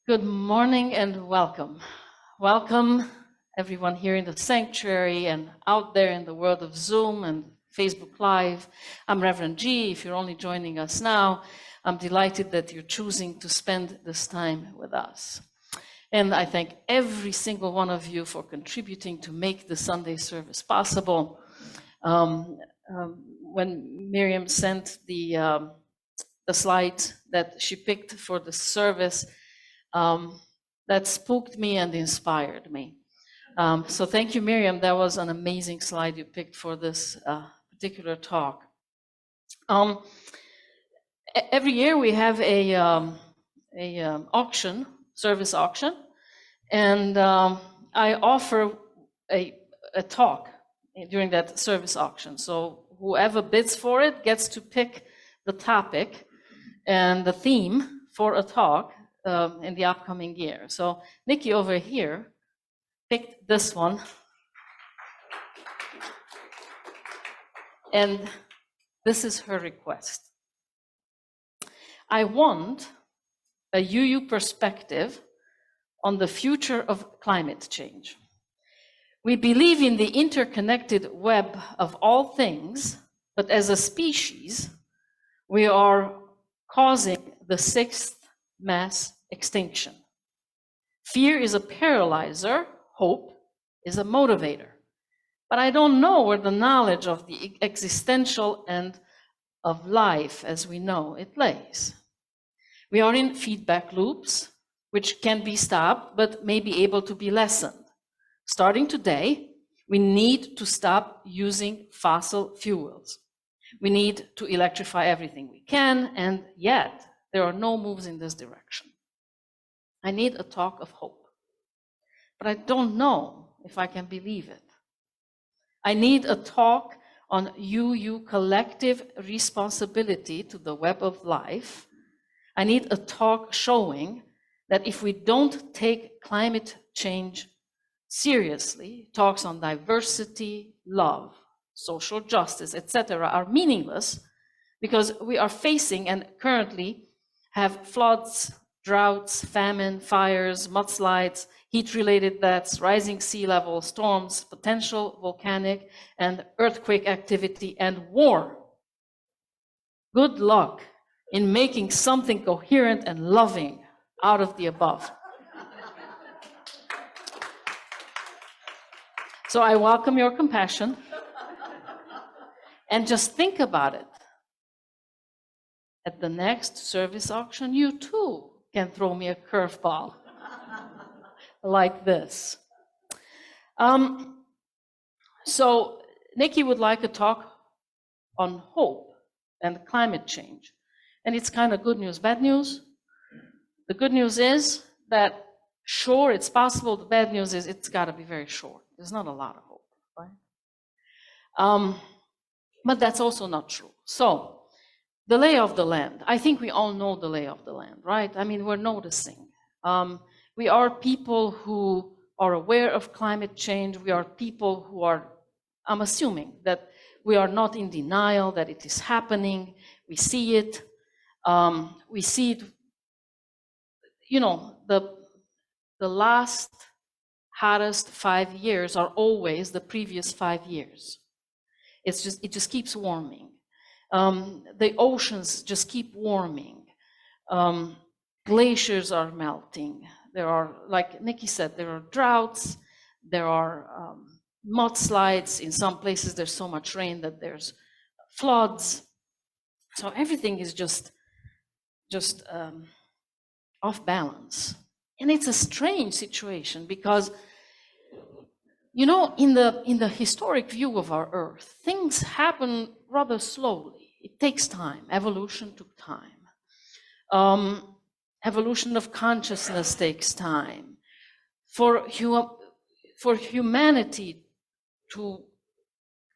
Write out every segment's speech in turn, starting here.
Good morning and welcome. Welcome everyone here in the sanctuary and out there in the world of Zoom and Facebook Live. I'm Reverend G. If you're only joining us now, I'm delighted that you're choosing to spend this time with us. And I thank every single one of you for contributing to make the Sunday service possible. When Miriam sent the slides that she picked for the service, that spooked me and inspired me. So thank you, Miriam. That was an amazing slide you picked for this particular talk. Every year we have a auction, service auction, and I offer a talk during that service auction. So whoever bids for it gets to pick the topic and the theme for a talk in the upcoming year. So Nikki over here picked this one. And this is her request. I want a UU perspective on the future of climate change. We believe in the interconnected web of all things, but as a species, we are causing the sixth mass extinction. Fear is a paralyzer, hope is a motivator. But I don't know where the knowledge of the existential and of life as we know it lays. We are in feedback loops, which can be stopped, but may be able to be lessened. Starting today, we need to stop using fossil fuels. We need to electrify everything we can, and yet there are no moves in this direction. I need a talk of hope, but I don't know if I can believe it. I need a talk on UU collective responsibility to the web of life. I need a talk showing that if we don't take climate change seriously, talks on diversity, love, social justice, etc., are meaningless because we are facing and currently have floods, droughts, famine, fires, mudslides, heat-related deaths, rising sea level, storms, potential volcanic and earthquake activity, and war. Good luck in making something coherent and loving out of the above. So I welcome your compassion. And just think about it. At the next service auction, you too can throw me a curveball like this. So Nikki would like a talk on hope and climate change. And it's kind of good news, bad news. The good news is that, sure, it's possible. The bad news is it's got to be very short. There's not a lot of hope, right? But that's also not true. So the lay of the land, I think we all know the lay of the land, right? I mean, we're noticing. We are people who are aware of climate change. We are people who are, I'm assuming that we are not in denial that it is happening. We see it. We see it, you know, the last hottest 5 years are always the previous 5 years. It just keeps warming. The oceans just keep warming. Glaciers are melting. There are, like Nikki said, there are droughts. There are mudslides. In some places, there's so much rain that there's floods. So everything is just off balance. And it's a strange situation because, you know, in the historic view of our Earth, things happen rather slowly. It takes time. Evolution took time. Evolution of consciousness takes time. For humanity to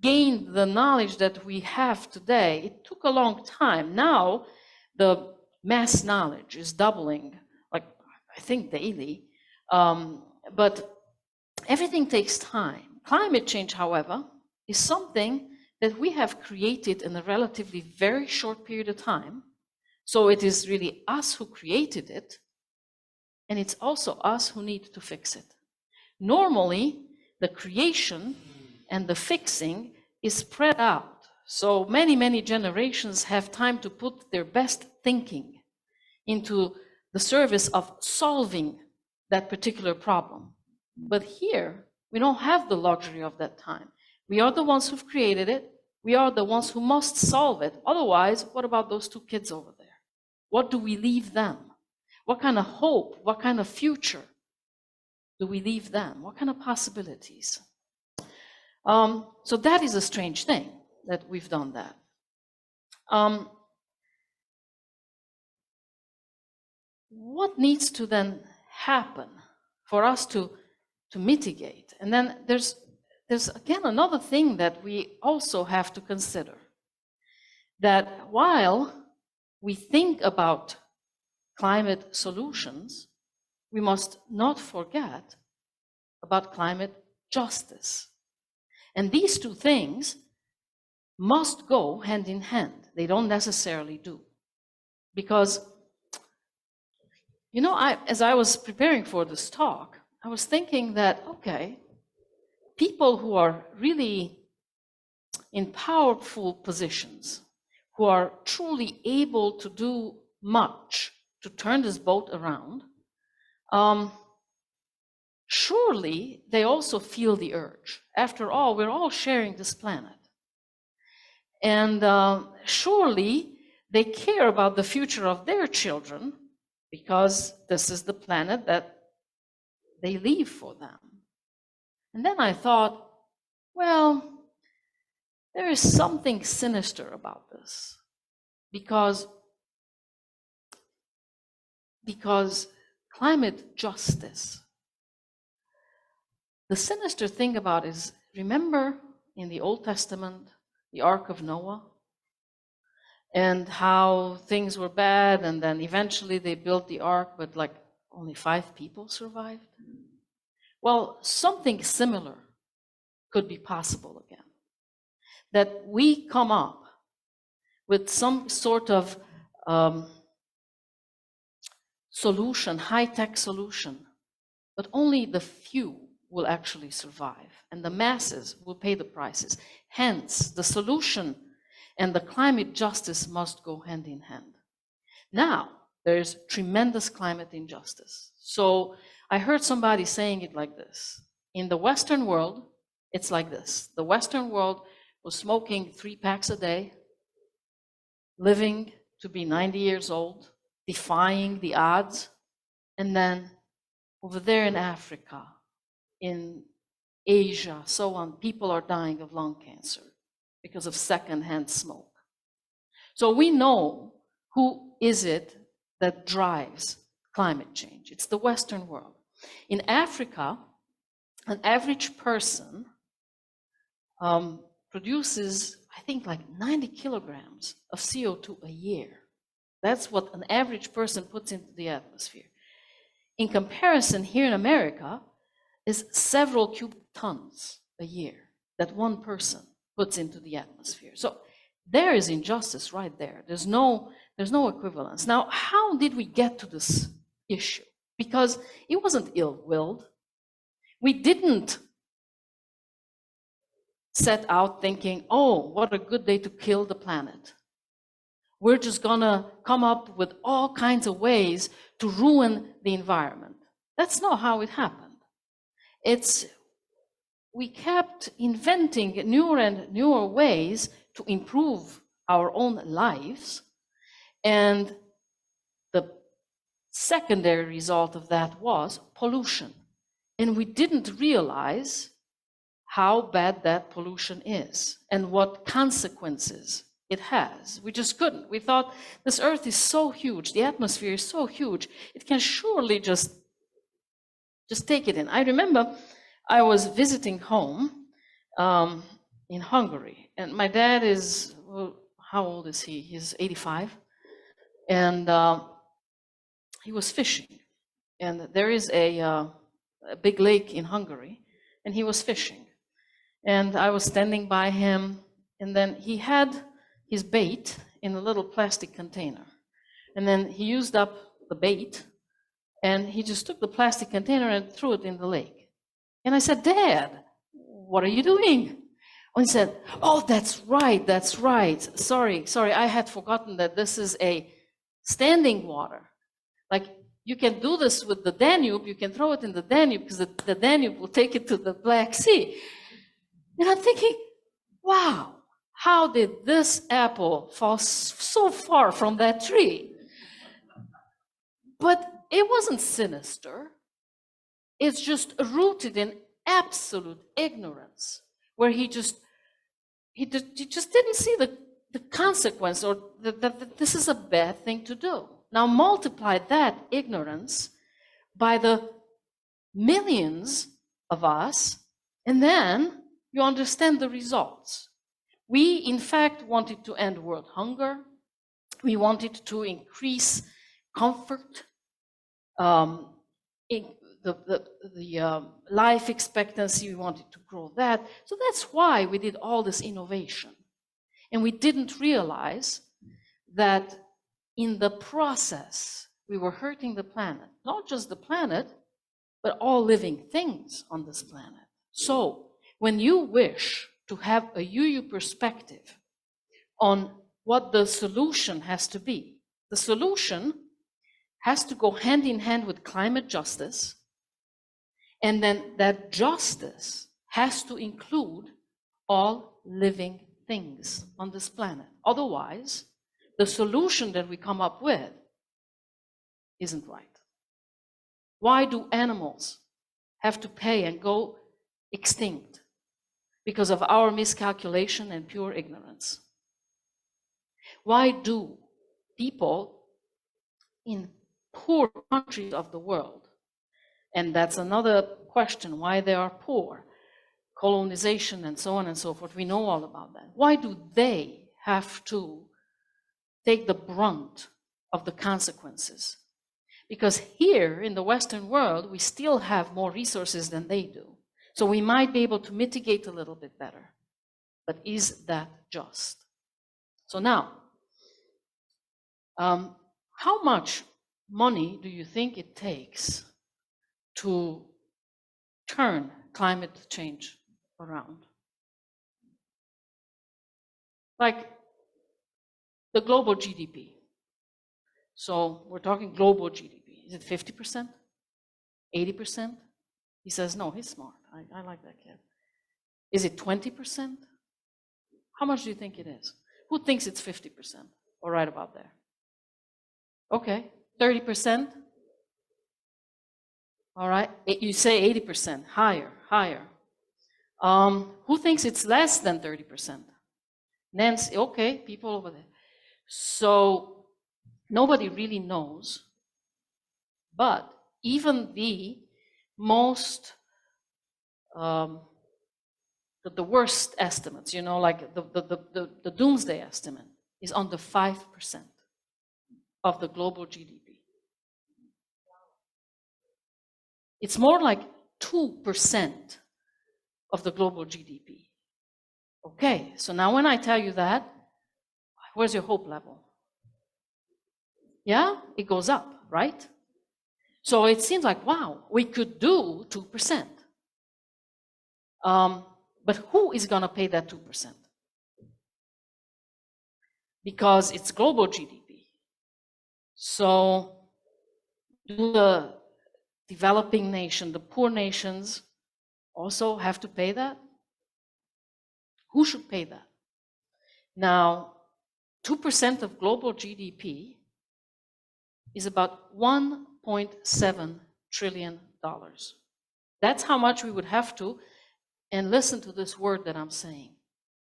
gain the knowledge that we have today, it took a long time. Now, the mass knowledge is doubling, like I think daily, but everything takes time. Climate change, however, is something that we have created in a relatively very short period of time. So it is really us who created it. and it's also us who need to fix it. Normally, the creation and the fixing is spread out. So many generations have time to put their best thinking into the service of solving that particular problem. But here, we don't have the luxury of that time. We are the ones who've created it. We are the ones who must solve it. Otherwise, what about those two kids over there? What do we leave them? What kind of hope, what kind of future do we leave them? What kind of possibilities? So that is a strange thing that we've done that. What needs to then happen for us to mitigate? And then there's again another thing that we also have to consider, that while we think about climate solutions, we must not forget about climate justice. And these two things must go hand in hand. They don't necessarily do. Because, you know, as I was preparing for this talk, I was thinking that, okay, people who are really in powerful positions, who are truly able to do much to turn this boat around, surely they also feel the urge. After all, we're all sharing this planet. And surely they care about the future of their children, because this is the planet that they leave for them. And then I thought, well, there is something sinister about this, because climate justice, the sinister thing about it is, remember in the Old Testament, the Ark of Noah, and how things were bad, and then eventually they built the ark, but like only 5 people survived? Well, something similar could be possible again. That we come up with some sort of solution, high-tech solution, but only the few will actually survive, and the masses will pay the prices. Hence, the solution and the climate justice must go hand in hand. Now, there's tremendous climate injustice. So I heard somebody saying it like this. In the Western world, it's like this. The Western world was smoking 3 packs a day, living to be 90 years old, defying the odds. And then over there in Africa, in Asia, so on, people are dying of lung cancer because of secondhand smoke. So we know who is it that drives climate change. It's the Western world. In Africa, an average person produces, I think, like 90 kilograms of CO2 a year. That's what an average person puts into the atmosphere. In comparison, here in America, is several cubic tons a year that one person puts into the atmosphere. So there is injustice right there. There's no equivalence. Now, how did we get to this issue? Because it wasn't ill-willed. We didn't set out thinking, oh, what a good day to kill the planet. We're just gonna come up with all kinds of ways to ruin the environment. That's not how it happened. We kept inventing newer and newer ways to improve our own lives, and the secondary result of that was pollution. And we didn't realize how bad that pollution is and what consequences it has. We just couldn't. We thought, this earth is so huge, the atmosphere is so huge, it can surely just take it in. I remember I was visiting home in Hungary, and my dad is, well, how old is he? He's 85, and he was fishing. And there is a big lake in Hungary, and he was fishing. And I was standing by him, and then he had his bait in a little plastic container. And then he used up the bait, And he just took the plastic container and threw it in the lake. And I said, Dad, what are you doing? And he said, oh, that's right, that's right. Sorry, I had forgotten that this is a standing water. Like, you can do this with the Danube, you can throw it in the Danube because the Danube will take it to the Black Sea. And I'm thinking, wow, how did this apple fall so far from that tree? But it wasn't sinister. It's just rooted in absolute ignorance, where he just didn't see the consequence, or that this is a bad thing to do. Now multiply that ignorance by the millions of us, and then you understand the results. We, in fact, wanted to end world hunger. We wanted to increase comfort, the life expectancy. We wanted to grow that. So that's why we did all this innovation. And we didn't realize that in the process, we were hurting the planet. Not just the planet, but all living things on this planet. So when you wish to have a UU perspective on what the solution has to be, the solution has to go hand in hand with climate justice, and then that justice has to include all living things on this planet. Otherwise, the solution that we come up with isn't right. Why do animals have to pay and go extinct? Because of our miscalculation and pure ignorance. Why do people in poor countries of the world, and that's another question, why they are poor, colonization and so on and so forth, we know all about that. Why do they have to take the brunt of the consequences? Because here in the Western world, we still have more resources than they do. So we might be able to mitigate a little bit better. But is that just? So now, how much money do you think it takes to turn climate change around? Like the global GDP. So we're talking global GDP. Is it 50%? 80%? He says, no, he's smart. I like that kid. Is it 20%? How much do you think it is? Who thinks it's 50%? Or right about there? Okay, 30%? All right, you say 80%, higher. Who thinks it's less than 30%? Nancy, okay, people over there. So nobody really knows, but even the most, the worst estimates, you know, like the doomsday estimate is under 5% of the global GDP. It's more like 2% of the global GDP. Okay, so now when I tell you that, where's your hope level? Yeah, it goes up, right? So it seems like, wow, we could do 2%. But who is going to pay that 2%? Because it's global GDP. So do the developing nation, the poor nations, also have to pay that? Who should pay that? Now, 2% of global GDP is about $1.7 trillion. That's how much we would have to, and listen to this word that I'm saying,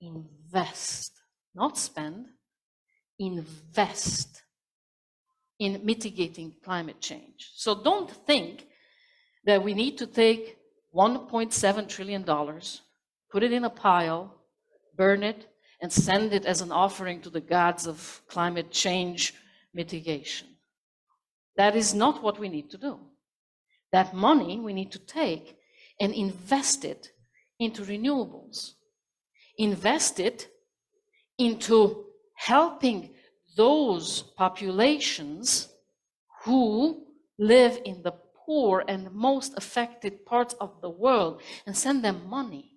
invest, not spend, invest in mitigating climate change. So don't think that we need to take $1.7 trillion, put it in a pile, burn it, and send it as an offering to the gods of climate change mitigation. That is not what we need to do. That money we need to take and invest it into renewables. Invest it into helping those populations who live in the poor and most affected parts of the world and send them money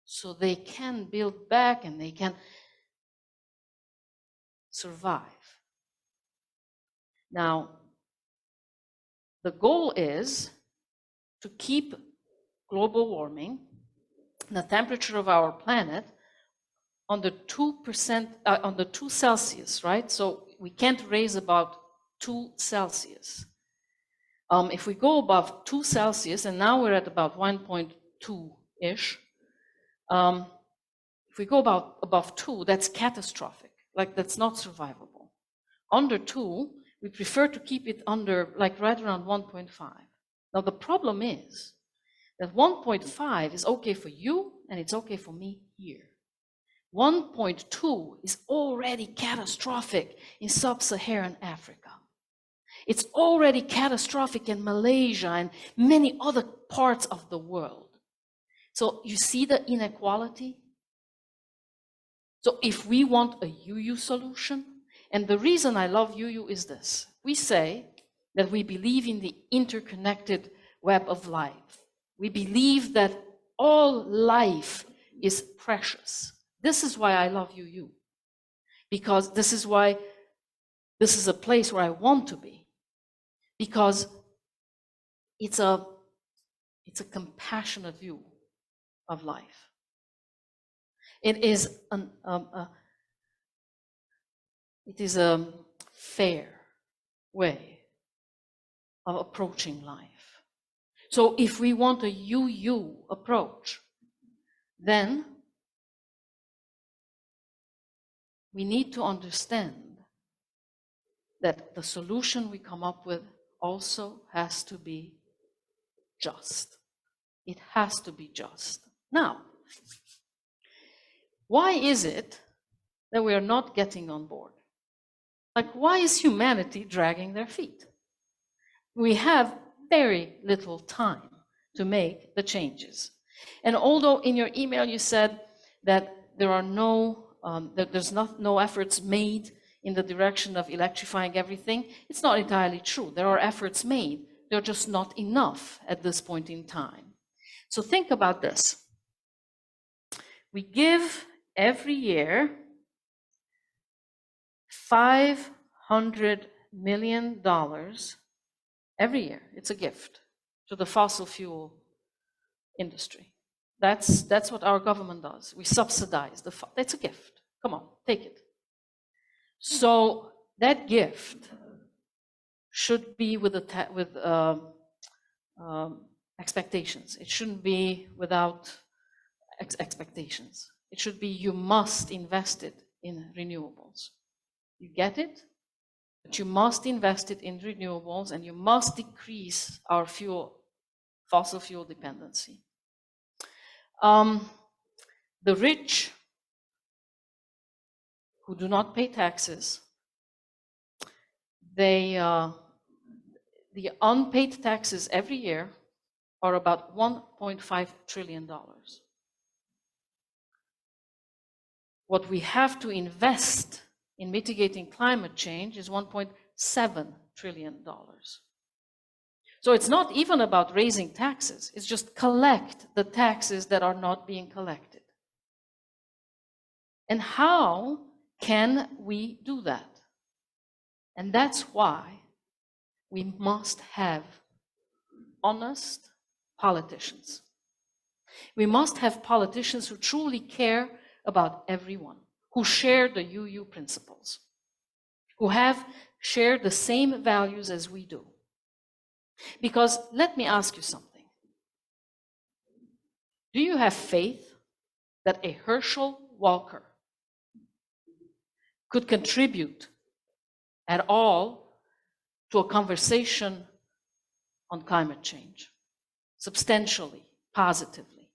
so they can build back and they can survive. Now, the goal is to keep global warming, the temperature of our planet, under 2%, under 2 Celsius, right? So we can't raise above 2 Celsius. If we go above 2 Celsius, and now we're at about 1.2-ish, if we go above 2, that's catastrophic. Like, that's not survivable. Under 2, we prefer to keep it under, like, right around 1.5. Now, the problem is that 1.5 is okay for you, and it's okay for me here. 1.2 is already catastrophic in sub-Saharan Africa. It's already catastrophic in Malaysia and many other parts of the world. So you see the inequality? So if we want a UU solution, and the reason I love UU is this. We say that we believe in the interconnected web of life. We believe that all life is precious. This is why I love UU. Because this is why this is a place where I want to be. Because it's a compassionate view of life. It is a fair way of approaching life. So if we want a UU approach, then we need to understand that the solution we come up with also has to be just. It has to be just. Now, why is it that we are not getting on board? Like, why is humanity dragging their feet? We have very little time to make the changes. And although in your email you said that there are there's no efforts made in the direction of electrifying everything, it's not entirely true. There are efforts made. They're just not enough at this point in time. So think about this. We give every year $500 million every year. It's a gift to the fossil fuel industry. That's what our government does. We subsidize that's a gift. Come on, take it. So that gift should be with expectations. It shouldn't be without expectations. It should be, you must invest it in renewables. You get it? But you must invest it in renewables, and you must decrease our fossil fuel dependency. The rich who do not pay taxes, the unpaid taxes every year are about $1.5 trillion. What we have to invest in mitigating climate change is $1.7 trillion. So it's not even about raising taxes, it's just collect the taxes that are not being collected. And how can we do that? And that's why we must have honest politicians. We must have politicians who truly care about everyone, who share the UU principles, who have shared the same values as we do. Because let me ask you something. Do you have faith that a Herschel Walker could contribute at all to a conversation on climate change, substantially, positively?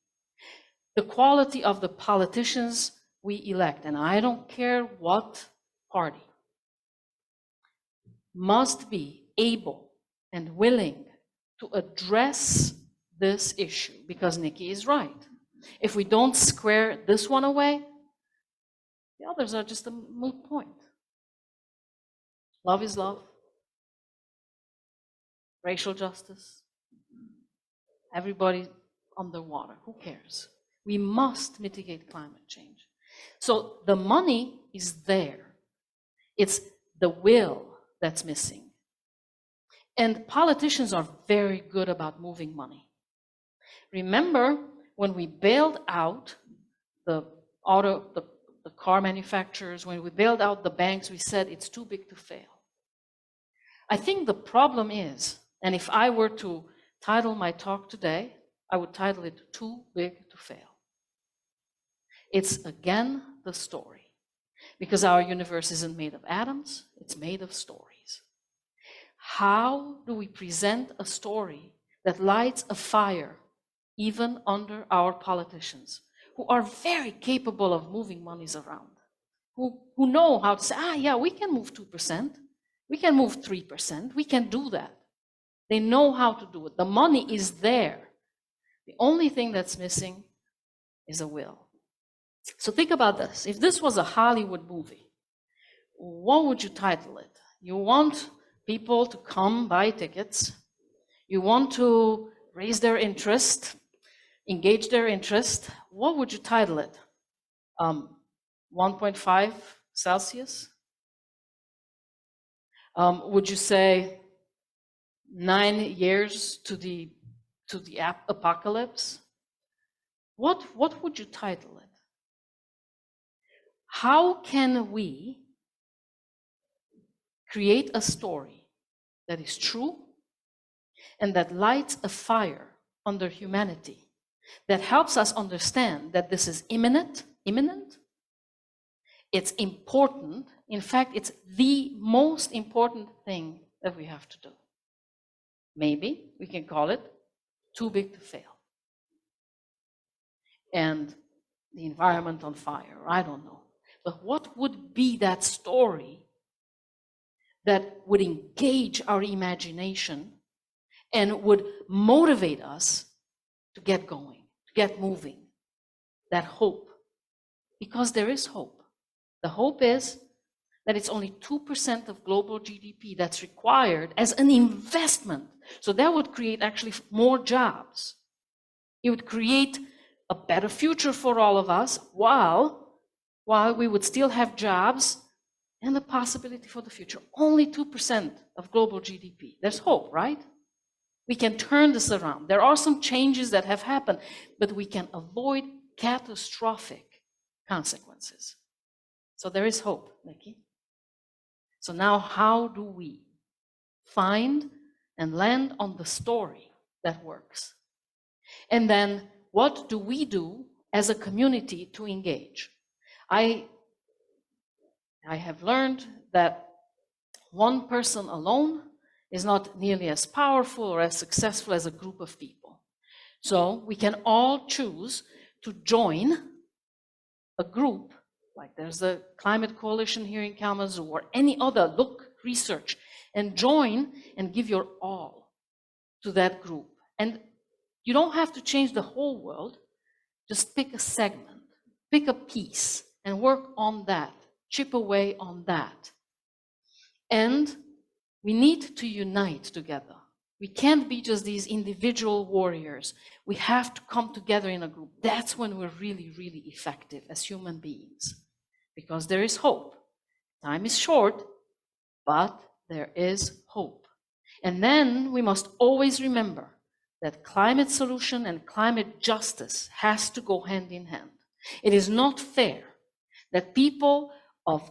The quality of the politicians we elect, and I don't care what party, must be able and willing to address this issue, because Nikki is right. If we don't square this one away, the others are just a moot point. Love is love. racial justice, everybody underwater. Who cares? We must mitigate climate change. So the money is there. It's the will that's missing. And politicians are very good about moving money. Remember when we bailed out the car manufacturers, when we bailed out the banks, we said it's too big to fail. I think the problem is, and if I were to title my talk today, I would title it Too Big to Fail. It's again the story. Because our universe isn't made of atoms, it's made of stories. How do we present a story that lights a fire even under our politicians, who are very capable of moving monies around, who know how to say, yeah, we can move 2%, we can move 3%, we can do that. They know how to do it. The money is there. The only thing that's missing is a will. So think about this. If this was a Hollywood movie, what would you title it? You want people to come buy tickets. You want to raise their interest, engage their interest. What would you title it? 1.5 Celsius? Would you say 9 years to the apocalypse? What would you title it? How can we create a story that is true and that lights a fire under humanity, that helps us understand that this is imminent, it's important, in fact, it's the most important thing that we have to do. Maybe we can call it Too Big to Fail. And the environment on fire, I don't know. But what would be that story that would engage our imagination and would motivate us to get going, to get moving? That hope. Because there is hope. The hope is that it's only 2% of global GDP that's required as an investment. So that would create actually more jobs. It would create a better future for all of us while we would still have jobs and the possibility for the future. Only 2% of global GDP. There's hope, right? We can turn this around. There are some changes that have happened, but we can avoid catastrophic consequences. So there is hope, Nikki. So now how do we find and land on the story that works? And then what do we do as a community to engage? I have learned that one person alone is not nearly as powerful or as successful as a group of people. So we can all choose to join a group, like there's the Climate Coalition here in Kalamazoo or any other, look, research, and join and give your all to that group. And you don't have to change the whole world, just pick a segment, pick a piece, and work on that, chip away on that. And we need to unite together. We can't be just these individual warriors. We have to come together in a group. That's when we're really, really effective as human beings. Because there is hope. Time is short, but there is hope. And then we must always remember that climate solution and climate justice has to go hand in hand. It is not fair that people of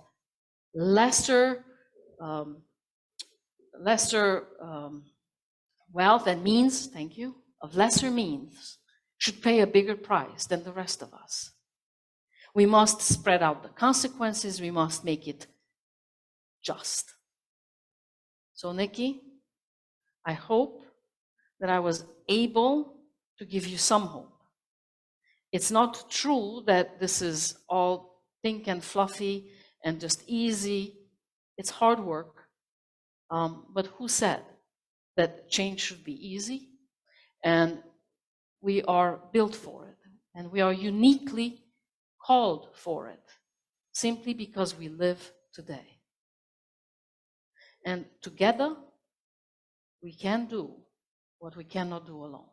lesser wealth and means, thank you, of lesser means should pay a bigger price than the rest of us. We must spread out the consequences. We must make it just. So, Nikki, I hope that I was able to give you some hope. It's not true that this is all pink and fluffy and just easy. It's hard work. But who said that change should be easy? And we are built for it. And we are uniquely called for it, simply because we live today. And together, We can do what we cannot do alone.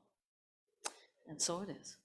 And so it is.